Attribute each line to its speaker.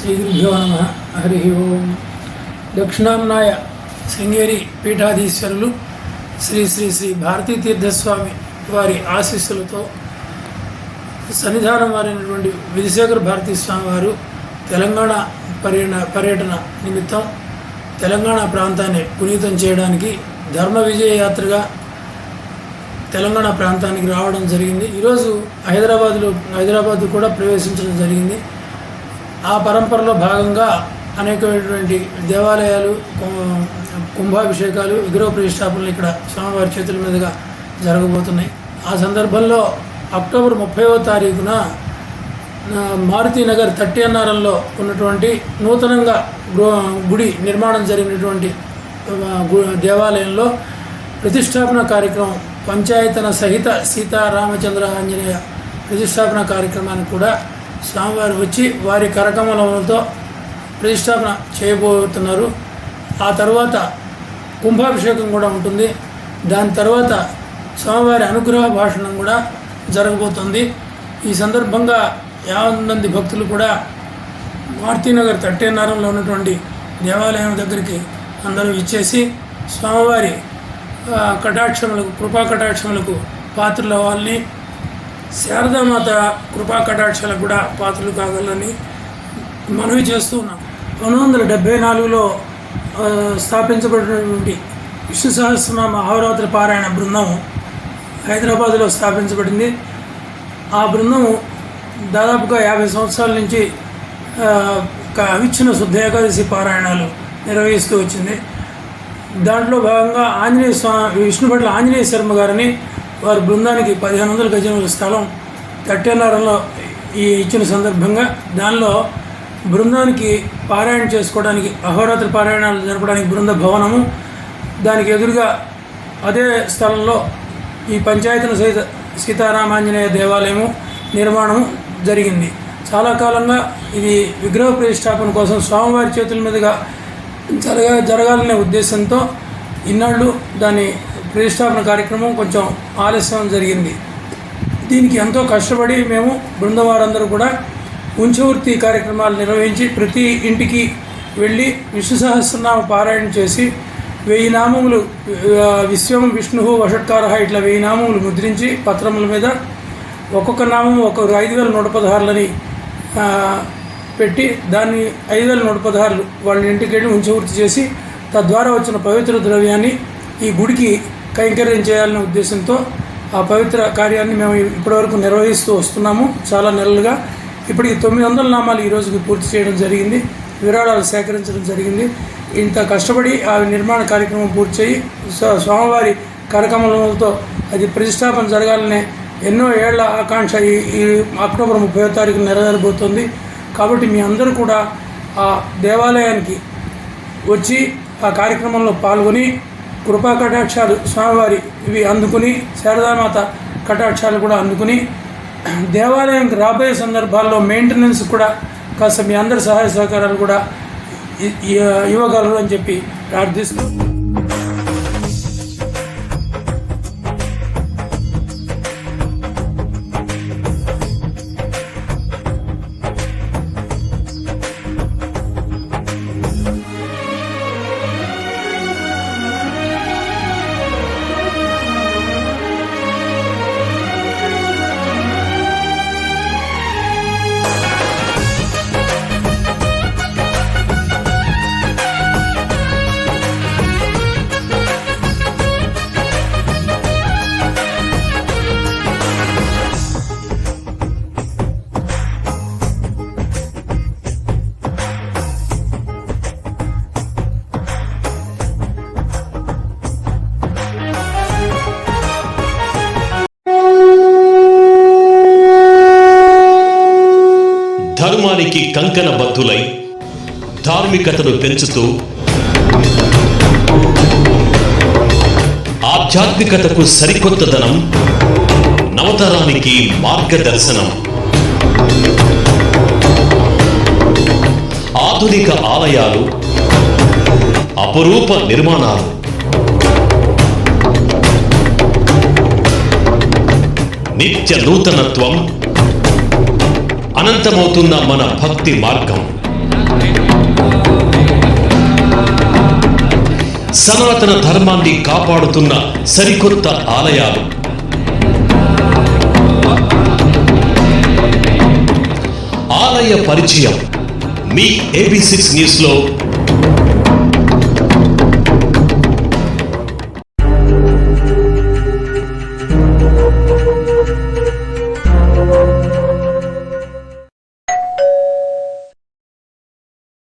Speaker 1: శ్రీగురుభ్యో నమః. హరి ఓం. దక్షిణాంనాయ శృంగేరి పీఠాధీశ్వరులు శ్రీ శ్రీ శ్రీ భారతీ తీర్థస్వామి వారి ఆశీస్సులతో సన్నిధానం వారైనటువంటి విధిశేఖర భారతీ స్వామి వారు తెలంగాణ పర్యటన నిమిత్తం తెలంగాణ ప్రాంతాన్ని పునీతం చేయడానికి ధర్మ విజయ యాత్రగా తెలంగాణ ప్రాంతానికి రావడం జరిగింది. ఈరోజు హైదరాబాద్ కూడా ప్రవేశించడం జరిగింది. ఆ పరంపరలో భాగంగా అనేకమైనటువంటి దేవాలయాలు, కుంభాభిషేకాలు, విగ్రహ ప్రతిష్టాపనలు ఇక్కడ స్వామివారి చేతుల మీదుగా జరగబోతున్నాయి. ఆ సందర్భంలో అక్టోబర్ 30వ తారీఖున మారుతీనగర్ 30 అన్నారంలో ఉన్నటువంటి నూతనంగా గుడి నిర్మాణం జరిగినటువంటి దేవాలయంలో ప్రతిష్టాపన కార్యక్రమం, పంచాయతన సహిత సీతారామచంద్ర ఆంజనేయ ప్రతిష్టాపన కార్యక్రమానికి కూడా స్వామివారు వచ్చి వారి కరకమలములతో ప్రతిష్టాపన చేయబోతున్నారు. ఆ తర్వాత కుంభాభిషేకం కూడా ఉంటుంది. దాని తర్వాత స్వామివారి అనుగ్రహ భాషణం కూడా జరగబోతుంది. ఈ సందర్భంగా 50 మంది భక్తులు కూడా మారుతీనగర్ 30 అన్నారంలో ఉన్నటువంటి దేవాలయం దగ్గరికి అందరూ ఇచ్చేసి స్వామివారి కటాక్షములకు, కృపా కటాక్షములకు పాత్రలు అవ్వాలని, శారదామాత కృపా కటాక్షాలకు కూడా పాత్రలు కాగలని మనవి చేస్తూ ఉన్నాం. 1974లో స్థాపించబడినటువంటి విష్ణు సహస్రనామ అహోరాత్ర పారాయణ బృందం హైదరాబాదులో స్థాపించబడింది. ఆ బృందము దాదాపుగా 50 సంవత్సరాల నుంచి అవిచ్ఛిన్న శుద్ధ ఏకాదశి పారాయణాలు నిర్వహిస్తూ వచ్చింది. దాంట్లో భాగంగా ఆంజనేయ స్వామి, విష్ణుభట్ల ఆంజనేయ శర్మ గారిని వారి బృందానికి 1500 గజముల స్థలం 30 అన్నారంలో ఇచ్చిన సందర్భంగా దానిలో బృందానికి పారాయణ చేసుకోవడానికి, అహోరాత్రి పారాయణాలు జరపడానికి బృంద భవనము, దానికి ఎదురుగా అదే స్థలంలో ఈ పంచాయతన సహిత సీతారామాంజనేయ దేవాలయము నిర్మాణం జరిగింది. చాలా కాలంగా ఇది విగ్రహ ప్రతిష్టాపన కోసం స్వామివారి చేతుల మీదుగా జరగాలనే ఉద్దేశంతో ఇన్నాళ్ళు దాని ప్రతిష్టాపన కార్యక్రమం కొంచెం ఆలస్యం జరిగింది. దీనికి ఎంతో కష్టపడి మేము బృందం వారందరూ కూడా ఉంచవృత్తి కార్యక్రమాలు నిర్వహించి ప్రతి ఇంటికి వెళ్ళి విష్ణు సహస్రనామ పారాయణ చేసి 1000 నామములు, విశ్వం విష్ణు వషట్కార ఇట్లా 1000 నామములు ముద్రించి పత్రముల మీద ఒక్కొక్క నామము 5116లని పెట్టి దాన్ని 5116 వాళ్ళ ఇంటికి వెళ్ళి ఉంచవృత్తి చేసి తద్వారా వచ్చిన పవిత్ర ద్రవ్యాన్ని ఈ గుడికి కైంకర్యం చేయాలనే ఉద్దేశంతో ఆ పవిత్ర కార్యాన్ని మేము ఇప్పటివరకు నిర్వహిస్తూ వస్తున్నాము. చాలా నెలలుగా ఇప్పటికి 900 నామాలు ఈ రోజుకి పూర్తి చేయడం జరిగింది. విరాళాలు సేకరించడం జరిగింది. ఇంత కష్టపడి ఆ నిర్మాణ కార్యక్రమం పూర్తి చేయి స్వామివారి కరకమలతో అది ప్రతిష్టాపన జరగాలనే ఎన్నో ఏళ్ల ఆకాంక్ష ఈ అక్టోబర్ 30వ తారీఖున నెరవేరబోతుంది. కాబట్టి మీ అందరూ కూడా ఆ దేవాలయానికి వచ్చి ఆ కార్యక్రమంలో పాల్గొని కృపా కటాక్షాలు స్వామివారి ఇవి అందుకుని, శారదామాత కటాక్షాలు కూడా అందుకుని దేవాలయంకి రాబోయే సందర్భాల్లో మెయింటెనెన్స్ కూడా కాస్త మీ అందరి సహాయ సహకారాలు కూడా ఇవ్వగలరు అని చెప్పి ప్రార్థిస్తూ
Speaker 2: ధర్మానికి కంకణ బద్ధులై ధార్మికతను పెంచుతూ ఆధ్యాత్మికతకు సరికొత్తదనం, నవతరానికి మార్గదర్శనం. ఆధునిక ఆలయాలు, అపురూప నిర్మాణాలు, నిత్య నూతనత్వం, అనంతమవుతున్న మన భక్తి మార్గం. సనాతన ధర్మాన్ని కాపాడుతున్న సరికొత్త ఆలయాలు. ఆలయ పరిచయం మీ AB6 న్యూస్లో